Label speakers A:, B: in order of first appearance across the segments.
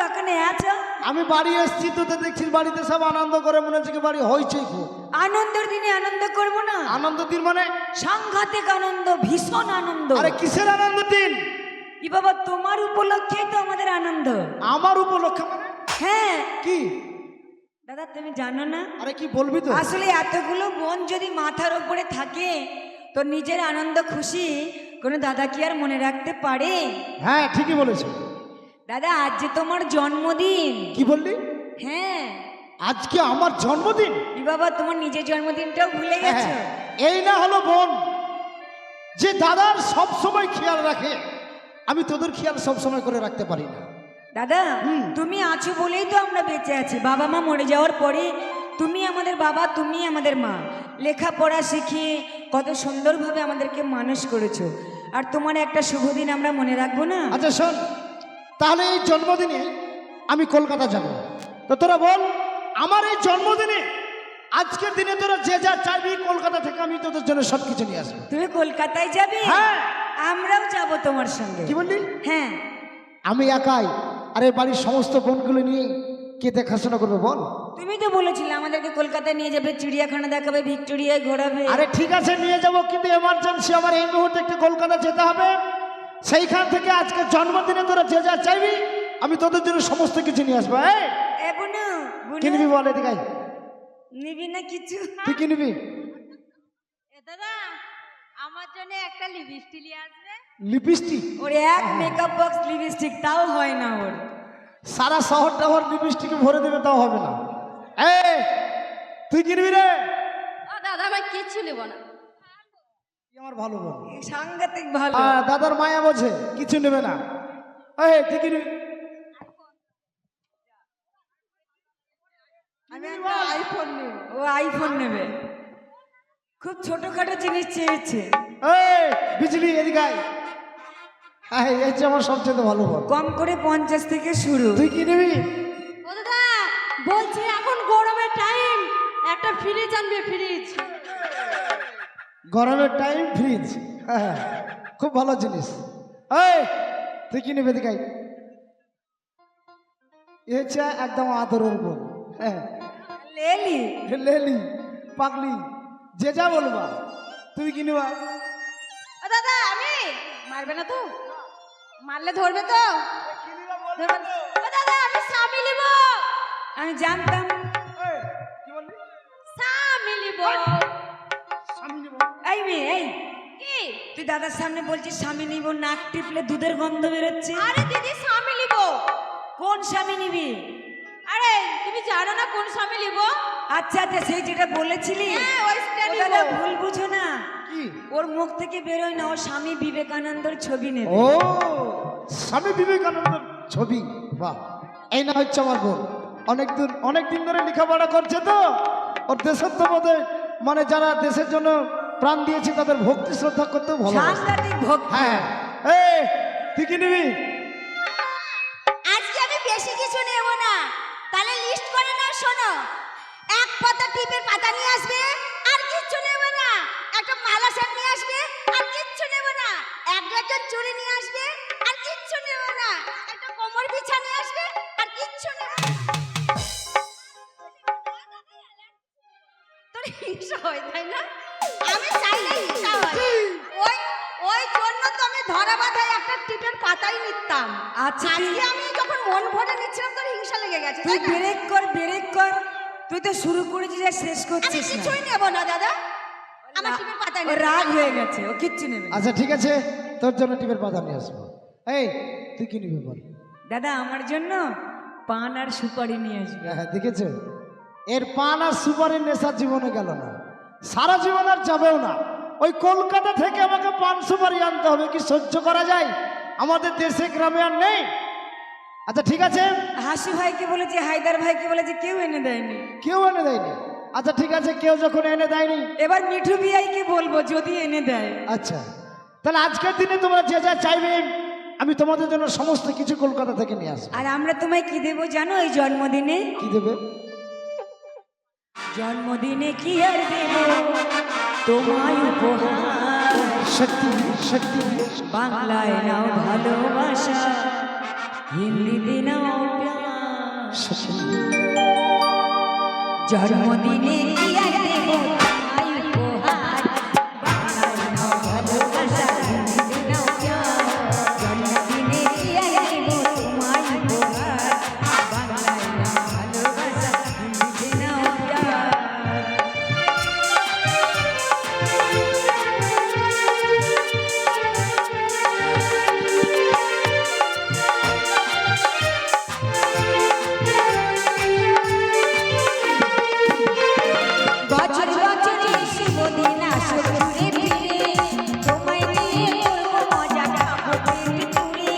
A: কাকানে আছো?
B: আমি বাড়ি এসেছি তো দেখছি বাড়িতে সব আনন্দ করে, মনে হচ্ছে কি বাড়ি হইচই খুব।
A: আনন্দের দিনে আনন্দ করব না?
B: আনন্দ দিন মানে
A: সাংঘাতিক আনন্দ, ভীষণ আনন্দ।
B: আরে কিসের আনন্দ দিন?
A: ই বাবা, তোমার উপলক্ষেই তো আমাদের আনন্দ।
B: আমার উপলক্ষে মানে?
A: হ্যাঁ।
B: কি
A: দাদা তুমি জানো না?
B: আরে কি বলবি তো?
A: আসলে এতগুলো বোন যদি মাথার উপরে থাকে তো নিজের আনন্দ খুশি কোনো দাদা কি আর মনে রাখতে পারে?
B: হ্যাঁ ঠিকই বলেছো
A: দাদা, আজ যে তোমার জন্মদিন।
B: কি বললি?
A: হ্যাঁ,
B: আজকে আমার জন্মদিন?
A: ই বাবা, তোমার নিজের জন্মদিনটাও ভুলে গেছো?
B: এই না হলো বোন যে দাদার সব সময় খেয়াল রাখে, আমি তোদের খেয়াল সব সময় করে রাখতে পারি না।
A: দাদা তুমি আছো বলেই তো আমরা বেঁচে আছি। বাবা মা মরে যাওয়ার পরে তুমি আমাদের বাবা, তুমি আমাদের মা। লেখাপড়া শিখিয়ে কত সুন্দরভাবে আমাদেরকে মানুষ করেছো, আর তোমার একটা শুভ দিন আমরা মনে রাখবো না?
B: আচ্ছা শোন, তাহলে এই জন্মদিনে আমি কলকাতা যাব, তো তোরা বল আমার এই জন্মদিনে আজকের দিনে তোরা যে যা চাইবি কলকাতা থেকে আমি তোদের জন্য সবকিছু নিয়ে আসবো।
A: তুমি কলকাতায় যাবে?
B: হ্যাঁ।
A: আমরাও যাব তোমার সঙ্গে।
B: কি বললি?
A: হ্যাঁ।
B: আমি একাই? আরে বাড়ির সমস্ত বোনগুলো নিয়ে কে দেখাশোনা করবে বল?
A: তুমি তো বলেছিলে আমাদেরকে কলকাতায় নিয়ে যাবে, চিড়িয়াখানা দেখাবে, ভিক্টোরিয়ায় ঘোরাবে।
B: আরে ঠিক আছে নিয়ে যাব, কিন্তু এমার্জেন্সি আমার এই মুহূর্তে একটু কলকাতা যেতে হবে। সেইখান থেকে আজকে জন্মদিনে তোরা যে যা চাইবি আমি তোদের জন্য সমস্ত কিছু নিয়ে আসবো। কি নিবি বল? এদিকে আয়।
A: নিবি না কিছু?
B: তুই কি নিবি?
C: দাদা আমার জন্য একটা লিপস্টিক নিয়ে আসবে।
B: লিপস্টিক?
A: ওর এক মেকআপ বক্স লিপস্টিক তাও হয় না ওর।
B: সারা শহরটা ওর লিপস্টিকে ভরে দেবে তাও হবে না। এই তুই কিনবি রে?
C: ও দাদা ভাই কিচ্ছু নেব না।
B: আমার ভালো বোন,
A: সাংঘাতিক ভালো।
B: দাদার মায়া বোঝে, কিছু নেবে না। এই তুই কিনবি?
A: আমি একটা আইফোন নেব। ও আইফোন নেবে। খুব ছোটখাটো জিনিস চেয়েছে।
B: এই বিজলি এদিকে আয়। এই হচ্ছে আমার সবচেয়ে ভালো বোন।
A: কম করে 50 থেকে শুরু।
B: তুই কি নিবি?
C: ও দাদা বলছি এখন গরমের টাইম, একটা ফ্রিজ আনবে, ফ্রিজ।
B: গরমের টাইম ফ্রিজ? হ্যাঁ খুব ভালো জিনিস। এই তুই কি নিবি? এদিকে আয়। এ হচ্ছে একদম আদরের বোন। হ্যাঁ
A: লেলি
B: লেলি পাগলি যে যা বলবা। তুমি কি নিবা?
C: ও দাদা আমি মারবে না তো? মারলে ধরবে তো? ধরবে না। ও দাদা আমি স্বামী নিব।
A: আমি জানতাম।
B: কি বললি?
C: স্বামী নিব।
B: স্বামী নিব?
A: এই মেয়ে, এই
C: কি?
A: তুই দাদার সামনে বলছিস স্বামী নিব, নাক টিপলে দুধের গন্ধ বেরোচ্ছে।
C: আরে দিদি স্বামী নিব।
A: কোন স্বামী নিবি?
C: আরে তুমি জানো না কোন স্বামী নিব?
A: আচ্ছা আচ্ছা, সেই যেটা বলেছিলি।
C: হ্যাঁ ওইটা
A: ও
C: নিব।
A: দাদা ভুল বুঝো না,
B: কি?
A: ওর মুখ থেকে বেরোয় না, ওর স্বামী বিবেকানন্দর ছবি নেবে।
B: ও স্বামী বিবেকানন্দের ছবি? বাহ, এই না হচ্ছে আমার বোন। অনেক দিন ধরে লেখাপড়া করছে তো ওর দেশের তো মধ্যে মানে যারা দেশের জন্য প্রাণ দিয়েছে তাদের ভক্তি শ্রদ্ধা করতেও ভালো।
A: সাংঘাতিক ভক্তি।
B: হ্যাঁ এই তুই কি নিবি?
C: আজকে আমি বেশি কিছু নেব না, তাহলে লিস্ট করে নাও। শোনো, এক পাতা টিপের পাতা নিয়ে আসবে, আর কিচ্ছু নেব না। একটা মালা সেট নিয়ে আসবে, আর কিচ্ছু নেব না। এক ডজন চুড়ি নিয়ে আসবে, আর কিচ্ছু নেব না। একটা কোমর বিছা নিয়ে আসবে, আর কিচ্ছু নেব না। তোর হিংসা হয় তাই না? আমি চাইলে হিংসা হয়। ওই ওই জন্য তো আমি ধরা বাঁধায় একটা টিপের পাতাই নিতাম।
A: আচ্ছা,
C: আজকে আমি যখন মন ভরে নিচ্ছিলাম তোর হিংসা লেগে গেছে।
A: তুই
C: তাই না?
A: ব্রেক কর, ব্রেক কর। তুই তো শুরু করেছিস আর শেষ
C: আমি
A: করছিস না।
C: কিছুই নেব না দাদা, আমার টিপের পাতাই
A: ও
C: নেব।
A: রাগ হয়ে গেছে, ও কিচ্ছু নেবে না।
B: আচ্ছা ঠিক আছে, তোর জন্য টিপের পাতা নিয়ে আসবো। এই তুই কি নিবি বল?
A: দাদা আমার জন্য পান আর সুপারি নিয়ে আসবে।
B: হ্যাঁ দেখেছো, এর পান আর সুপারির নেশা জীবনে গেল না, সারা জীবন আর যাবেও না। ওই কলকাতা থেকে আমাকে পান সুপারি আনতে হবে, কি সহ্য করা যায়? আমাদের দেশে গ্রামে আর নেই। আচ্ছা ঠিক আছে,
A: হাসু ভাইকে বলেছি, হায়দার ভাইকে বলেছি, কেউ এনে দেয়নি।
B: কেউ এনে দেয়নি? আচ্ছা ঠিক আছে, কেউ যখন এনে দেয়নি
A: এবার মিঠু বিআইকে বলবো যদি এনে দেয়।
B: আচ্ছা তাহলে আজকের দিনে তোমরা যে যা চাইবে আমি তোমাদের জন্য সমস্ত কিছু কলকাতা থেকে নিয়ে আসবো।
A: আর আমরা তোমায় কি দেবো জানো এই জন্মদিনে?
B: কি দেবে?
A: জন্মদিনে কি আর দেব তোমায় উপহার,
B: শক্তি শক্তি
A: বাংলায় নাও ভালোবাসা, हिंदी देना प्यार जन्मदिने किया देबो তোমায় উপহার বাংলায় নাও ভালোবাসা হিন্দি দেনা প্যার জন্মদিনে কিয়া দেবো তোমায় উপহার বাংলায় নাও ভালোবাসা হিন্দি দেনা প্যার বছর বছর শুভ দিন আসো ঘুরে ফিরে তোমায় নিয়ে করবো মজা খাবো পেট পুরে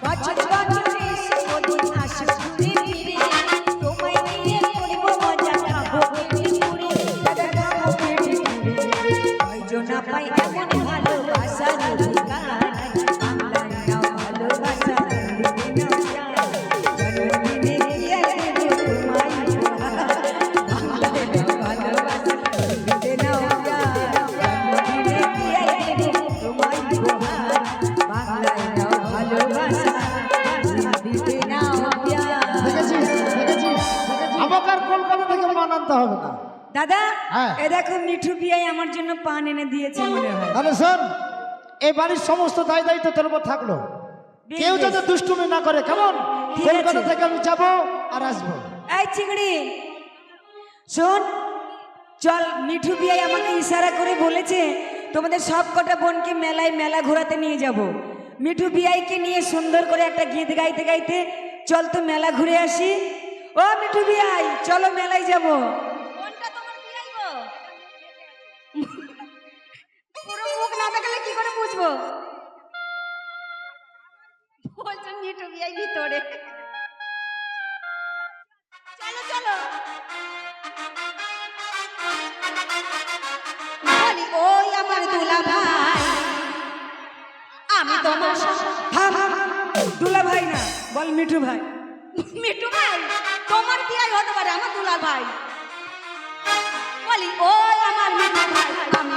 A: বছর বছর শুভ দিন আসো ঘুরে ফিরে তোমায় নিয়ে করবো মজা খাবো পেট পুরে দাদা খাবো পেট পুরে কয়জন না পাই এমন ভালোবাসার অধিকার বাংলায় নাও ভালোবাসা হিন্দি নাও প্যার জন্মদিনে কিয়া দেবো তোমায় উপহার বাংলায় নাও ভালোবাসা হিন্দি নাও প্যার জন্মদিনে কিয়া দেবো তোমায় উপহার বাংলায় নাও ভালোবাসা হিন্দি নাও প্যার
B: দেখেছিস দেখেছিস আমাকে আর কলকাতা থেকে মান আনতে হবে না।
A: দাদা
B: হ্যাঁ।
A: এ দেখো মিঠু পিয়াই আমার জন্য পান এনে দিয়েছে মনে হয়
B: তাহলে শোন, এই বাড়ির সমস্ত দায় দায়িত্ব তোর উপর থাকলো।
A: বেশ,
B: কেউ
A: বেশ।
B: যাতে দুষ্টুমি না করে, কেমন?
A: ঠিক
B: কলকাতা
A: আছে।
B: থেকে আমি যাবো আর আসবো।
A: এই চিংড়ি শোন, চল মিঠু পিয়াই আমাকে ইশারা করে বলেছে তোমাদের সব কটা বোনকে মেলায় মেলা ঘোরাতে নিয়ে যাব। মিঠু পিয়াইকে নিয়ে সুন্দর করে একটা গীত গাইতে গাইতে চল তো মেলা ঘুরে আসি। ও মিঠু পিয়াই চলো মেলায় যাব।
C: কোনটা তোমার বিয়াই গো? পুরো মুখ না দেখালে কি করে বুঝবো? বলছো মিঠু বিয়াই ভিতরে। চলো চলো। বলি ওই আমার দুলা ভাই, আমি তোমার
A: থাম দুলা ভাই না, বল মিঠু ভাই।
C: মিঠু ভাই তোমার বিয়াই হতে পারে, আমার দুলার ভাই। বলি ওই আমার মিঠু ভাই, আমি